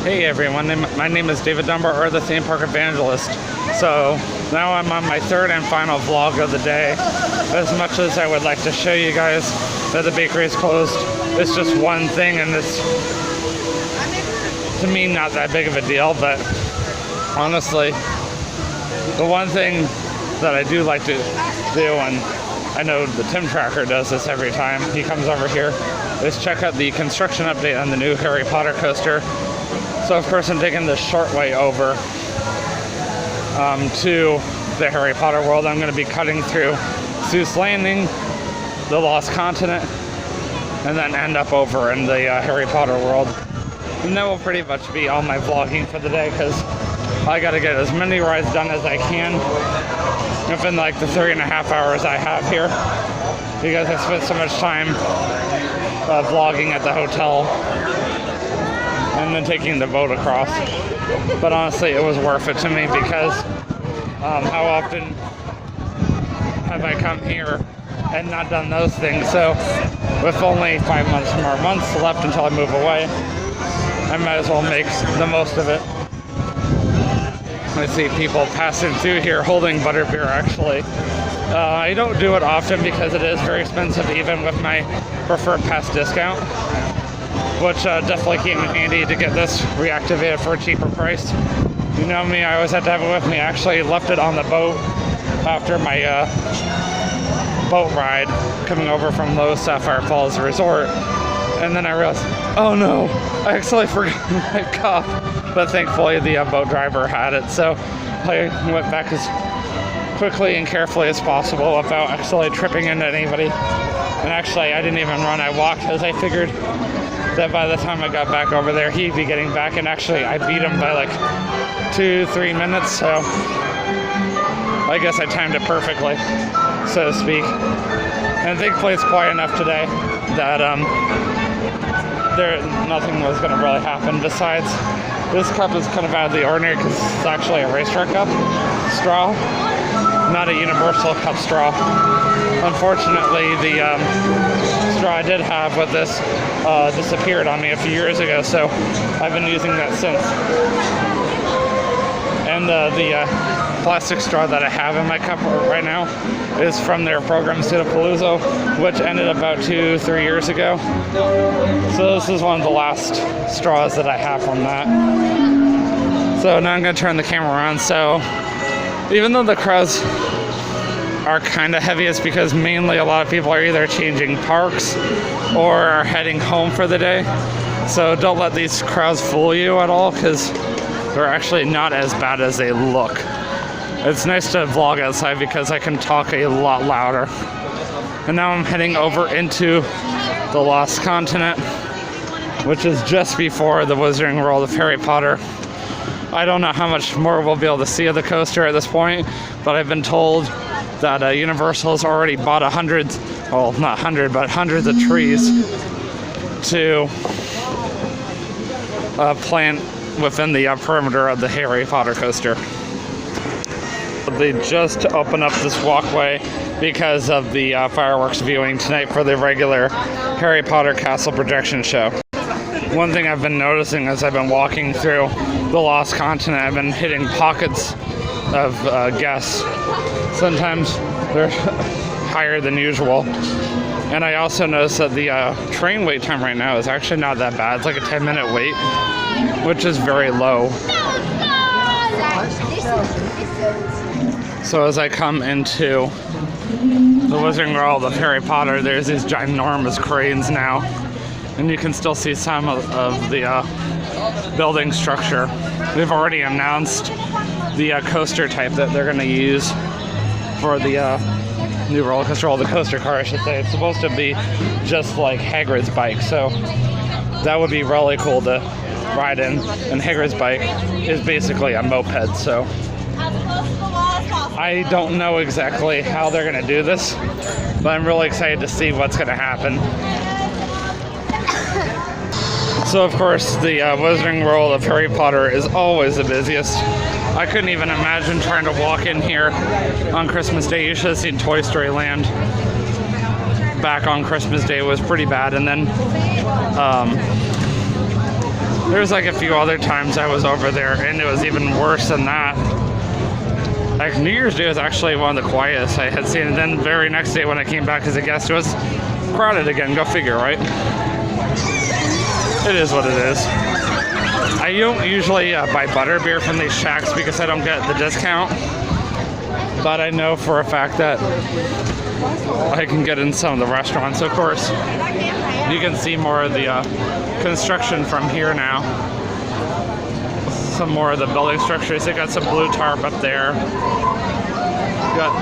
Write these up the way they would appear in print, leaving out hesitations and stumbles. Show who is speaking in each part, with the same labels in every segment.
Speaker 1: Hey everyone, my name is David Dunbar, or the Theme Park Evangelist. So now I'm on my third and final vlog of the day. As much as I would like to show you guys that the bakery is closed, it's just one thing, and it's, to me, not that big of a deal. But honestly, the one thing that I do like to do, and I know the Tim Tracker does this every time he comes over here, is check out the construction update on the new Harry Potter coaster. So of course I'm taking the short way over to the Harry Potter world. I'm going to be cutting through Seuss Landing, the Lost Continent, and then end up over in the Harry Potter world. And that will pretty much be all my vlogging for the day, because I got to get as many rides done as I can within like the 3.5 hours I have here, because I spent so much time vlogging at the hotel and then taking the boat across. But honestly, it was worth it to me, because how often have I come here and not done those things? So with only 5 more months left until I move away, I might as well make the most of it. I see people passing through here holding butterbeer, actually. I don't do it often because it is very expensive, even with my preferred pass discount, which definitely came in handy to get this reactivated for a cheaper price. You know me, I always have to have it with me. I actually left it on the boat after my boat ride coming over from Lowe's Sapphire Falls Resort, and then I realized, oh no, I actually forgot my cup. But thankfully the boat driver had it, so I went back as quickly and carefully as possible without actually tripping into anybody. And actually I didn't even run, I walked, because I figured that by the time I got back over there, he'd be getting back, and actually I beat him by like 2-3 minutes, so I guess I timed it perfectly, so to speak. And thankfully it's quiet enough today that nothing was going to really happen. Besides, this cup is kind of out of the ordinary because it's actually a racetrack cup straw, not a universal cup straw. Unfortunately, the straw I did have with this disappeared on me a few years ago, so I've been using that since. And the plastic straw that I have in my cup right now is from their program Pseudopalooza, which ended about 2-3 years ago. So this is one of the last straws that I have from that. So now I'm going to turn the camera around. So even though the crowds are kind of heavy, it's because mainly a lot of people are either changing parks or are heading home for the day. So don't let these crowds fool you at all, because they're actually not as bad as they look. It's nice to vlog outside because I can talk a lot louder. And now I'm heading over into the Lost Continent, which is just before the Wizarding World of Harry Potter. I don't know how much more we'll be able to see of the coaster at this point, but I've been told that Universal's already bought hundreds of trees to plant within the perimeter of the Harry Potter coaster. They just opened up this walkway because of the fireworks viewing tonight for the regular Harry Potter Castle projection show. One thing I've been noticing as I've been walking through the Lost Continent, I've been hitting pockets of guests. Sometimes they're higher than usual. And I also noticed that the train wait time right now is actually not that bad. It's like a 10-minute wait, which is very low. So as I come into the Wizarding World of Harry Potter, there's these ginormous cranes now, and you can still see some of the building structure. They've already announced the coaster type that they're going to use for the new roller coaster, or the coaster car I should say. It's supposed to be just like Hagrid's bike, so that would be really cool to ride in. And Hagrid's bike is basically a moped, so I don't know exactly how they're going to do this, but I'm really excited to see what's going to happen. So of course the Wizarding World of Harry Potter is always the busiest. I couldn't even imagine trying to walk in here on Christmas Day. You should have seen Toy Story Land back on Christmas Day. It was pretty bad. And then There's like a few other times I was over there, and it was even worse than that. Like New Year's Day was actually one of the quietest I had seen, and then the very next day when I came back as a guest, it was crowded again. Go figure, right? It is what it is. I don't usually buy butterbeer from these shacks because I don't get the discount, but I know for a fact that I can get in some of the restaurants. Of course, you can see more of the construction from here now. Some more of the building structures. They got some blue tarp up there.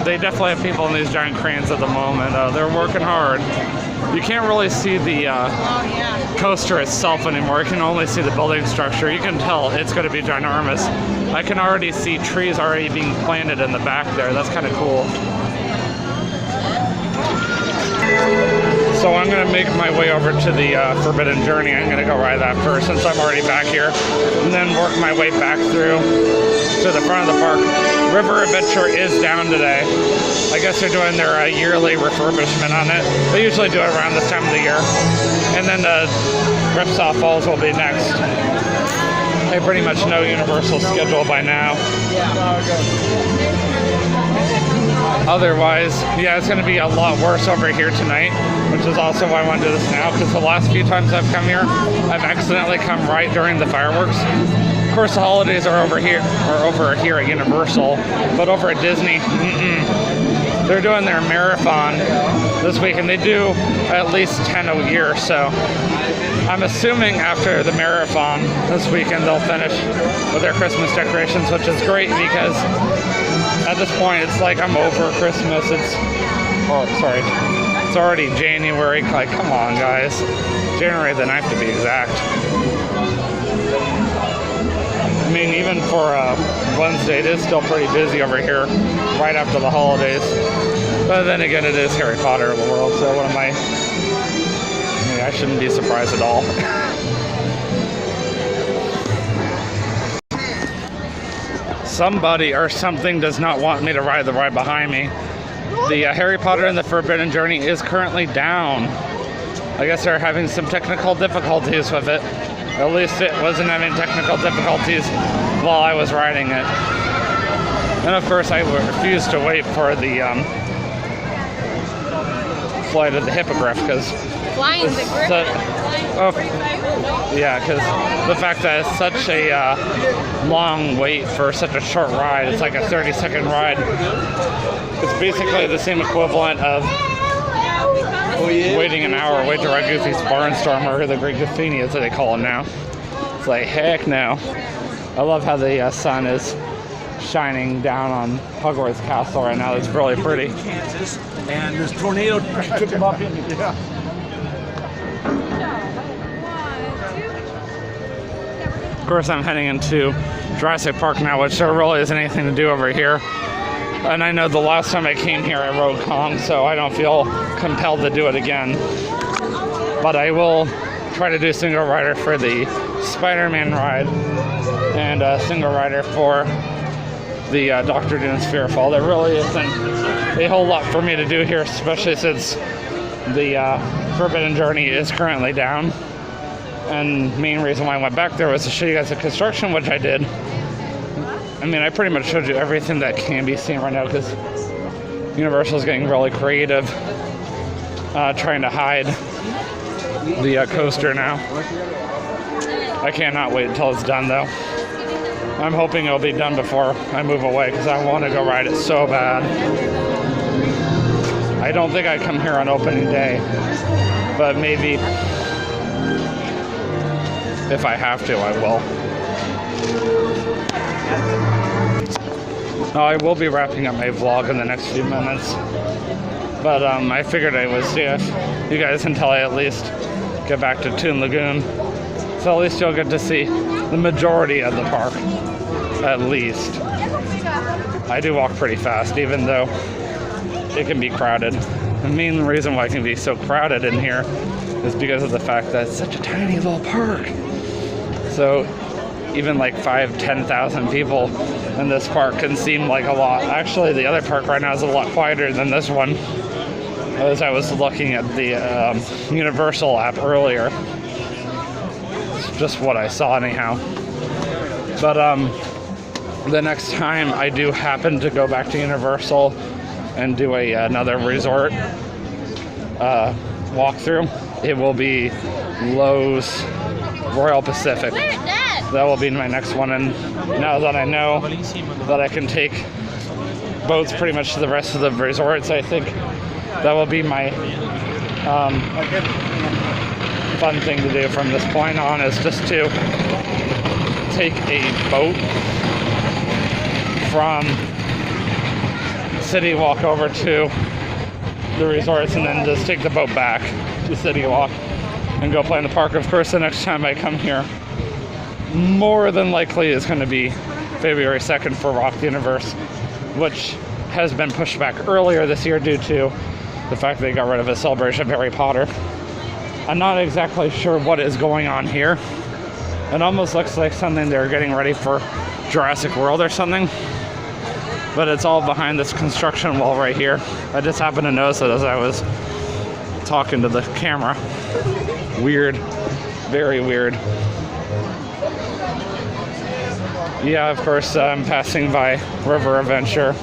Speaker 1: They definitely have people in these giant cranes at the moment. They're working hard. You can't really see the coaster itself anymore. You can only see the building structure. You can tell it's going to be ginormous. I can already see trees already being planted in the back there. That's kind of cool. So I'm going to make my way over to the Forbidden Journey. I'm going to go ride that first since I'm already back here. And then work my way back through to the front of the park. River Adventure is down today. I guess they're doing their yearly refurbishment on it. They usually do it around this time of the year. And then the Ripsaw Falls will be next. I pretty much know Universal's schedule by now. Otherwise, yeah, it's going to be a lot worse over here tonight, which is also why I want to do this now, because the last few times I've come here, I've accidentally come right during the fireworks. Of course, the holidays are over here at Universal, but over at Disney, they're doing their marathon this week, and they do at least 10 a year, so I'm assuming after the marathon this weekend, they'll finish with their Christmas decorations, which is great because at this point, it's like I'm over Christmas. It's already January. Like, come on, guys. January the 9th to be exact. I mean, even for Wednesday, it is still pretty busy over here right after the holidays. But then again, it is Harry Potter World, so what am I? I mean, I shouldn't be surprised at all. Somebody or something does not want me to ride the ride behind me. The Harry Potter and the Forbidden Journey is currently down. I guess they're having some technical difficulties with it. At least it wasn't having technical difficulties while I was riding it. And of course I refused to wait for the Flight of the Hippogriff because
Speaker 2: Flying the Griffin.
Speaker 1: Yeah, because the fact that it's such a long wait for such a short ride, it's like a 30-second ride. It's basically the same equivalent of waiting an hour, wait to ride Goofy's Barnstormer, or the Great Goofini, as they call it now. It's like, heck no. I love how the sun is shining down on Hogwarts Castle right now. It's really pretty.
Speaker 3: Kansas, and this tornado took him up in. Yeah.
Speaker 1: Of course, I'm heading into Jurassic Park now, which there really isn't anything to do over here. And I know the last time I came here, I rode Kong, so I don't feel compelled to do it again. But I will try to do single rider for the Spider-Man ride and a single rider for the Dr. Doom's Fearfall. There really isn't a whole lot for me to do here, especially since the Forbidden Journey is currently down. And main reason why I went back there was to show you guys the construction, which I did. I mean, I pretty much showed you everything that can be seen right now because Universal's getting really creative, trying to hide the coaster now. I cannot wait until it's done, though. I'm hoping it'll be done before I move away because I want to go ride it so bad. I don't think I come here on opening day, but maybe if I have to, I will. Now, I will be wrapping up my vlog in the next few minutes, but I figured I would see if you guys until I at least get back to Toon Lagoon. So at least you'll get to see the majority of the park, at least. I do walk pretty fast, even though it can be crowded. The main reason why it can be so crowded in here is because of the fact that it's such a tiny little park. So even like 5,000-10,000 people in this park can seem like a lot. Actually, the other park right now is a lot quieter than this one, as I was looking at the Universal app earlier. just what I saw anyhow. But the next time I do happen to go back to Universal and do another resort walkthrough, it will be Lowe's Royal Pacific.
Speaker 2: Where's Dad?
Speaker 1: That will be my next one, and now that I know that I can take boats pretty much to the rest of the resorts, I think that will be my fun thing to do from this point on, is just to take a boat from City Walk over to the resorts and then just take the boat back to City Walk and go play in the park. Of course, the next time I come here, more than likely is going to be February 2nd for Rock the Universe, which has been pushed back earlier this year due to the fact they got rid of a celebration of Harry Potter. I'm not exactly sure what is going on here. It almost looks like something they're getting ready for Jurassic World or something, but it's all behind this construction wall right here. I just happened to notice it as I was talking to the camera. Weird, very weird. Yeah, of course, I'm passing by River Adventure,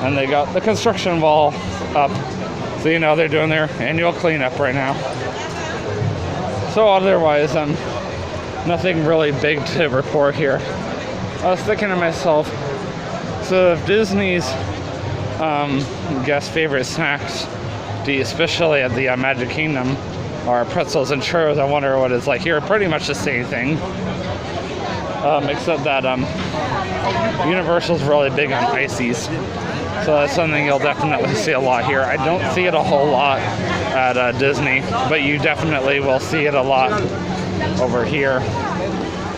Speaker 1: and they got the construction wall up, so you know they're doing their annual cleanup right now. So otherwise, nothing really big to report here. I was thinking to myself, so if Disney's guest favorite snacks, especially at the Magic Kingdom, are pretzels and churros, I wonder what it's like here. Pretty much the same thing, except that Universal's really big on ices. So that's something you'll definitely see a lot here. I don't see it a whole lot at Disney, but you definitely will see it a lot over here.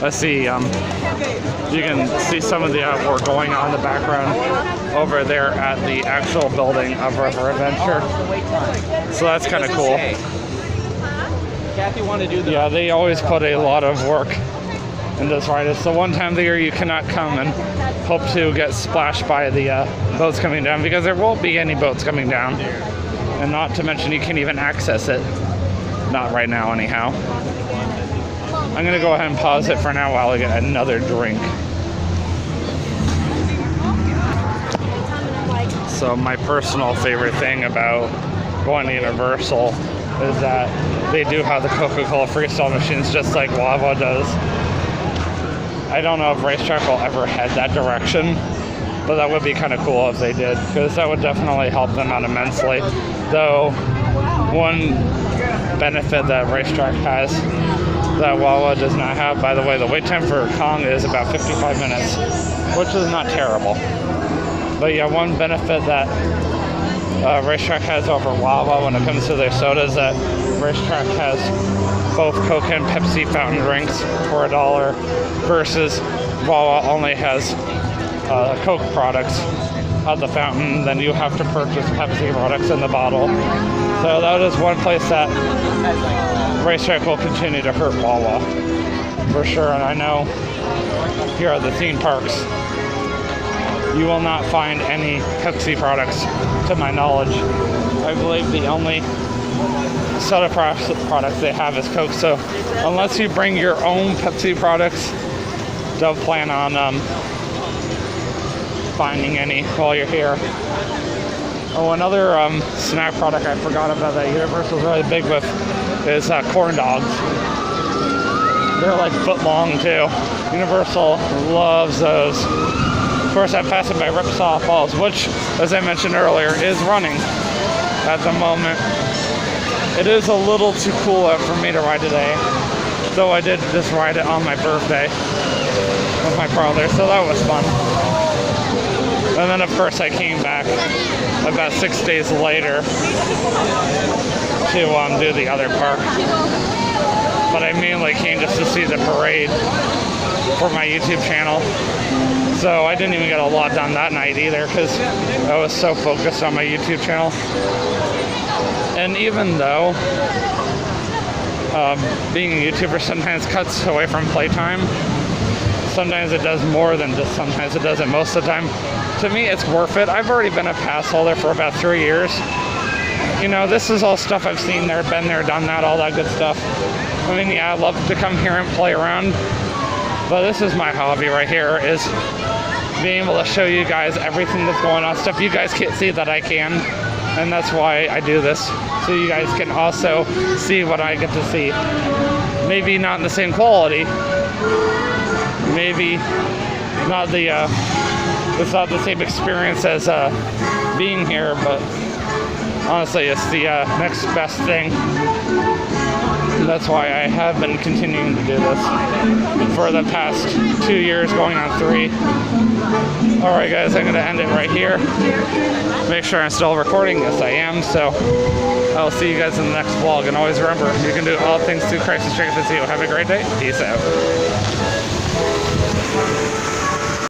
Speaker 1: Let's see, you can see some of the artwork going on in the background over there at the actual building of River Adventure. So that's kind of cool.
Speaker 3: Kathy wanted to do the...
Speaker 1: Yeah, they always put a lot of work in this ride. It's the one time of the year you cannot come and hope to get splashed by the boats coming down, because there won't be any boats coming down. And not to mention you can't even access it. Not right now anyhow. I'm going to go ahead and pause it for now while I get another drink. So my personal favorite thing about going to Universal is that they do have the Coca-Cola freestyle machines just like Wawa does. I don't know if Racetrack will ever head that direction, but that would be kind of cool if they did, because that would definitely help them out immensely. Though one benefit that Racetrack has that Wawa does not have, by the way, the wait time for Kong is about 55 minutes, which is not terrible. But yeah, one benefit that Racetrack has over Wawa when it comes to their sodas, that Racetrack has both Coke and Pepsi fountain drinks for $1 versus Wawa only has Coke products at the fountain. Then you have to purchase Pepsi products in the bottle. So that is one place that Racetrack will continue to hurt Wawa for sure. And I know here at the theme parks you will not find any Pepsi products to my knowledge. I believe the only soda products they have is Coke. So unless you bring your own Pepsi products, don't plan on finding any while you're here. Oh, another snack product I forgot about that Universal's really big with is corn dogs. They're like foot long too. Universal loves those. Of course, I'm passing by Ripsaw Falls, which, as I mentioned earlier, is running at the moment. It is a little too cool out for me to ride today, though I did just ride it on my birthday with my brother, so that was fun. And then, of course, I came back about 6 days later to do the other park. But I mainly came just to see the parade for my YouTube channel. So I didn't even get a lot done that night either, because I was so focused on my YouTube channel. And even though being a YouTuber sometimes cuts away from playtime, sometimes it does more than just sometimes it doesn't most of the time. To me, it's worth it. I've already been a pass holder for about 3 years. You know, this is all stuff I've seen there, been there, done that, all that good stuff. I mean, yeah, I love to come here and play around, but this is my hobby right here, is being able to show you guys everything that's going on, stuff you guys can't see that I can, and that's why I do this, so you guys can also see what I get to see. Maybe not in the same quality, maybe not the it's not the same experience as being here, but honestly it's the next best thing. And that's why I have been continuing to do this for the past 2 years, going on 3. Alright guys, I'm going to end it right here. Make sure I'm still recording. Yes, I am. So I'll see you guys in the next vlog. And always remember, you can do all things through Christ who strengthens you. Have a great day. Peace out.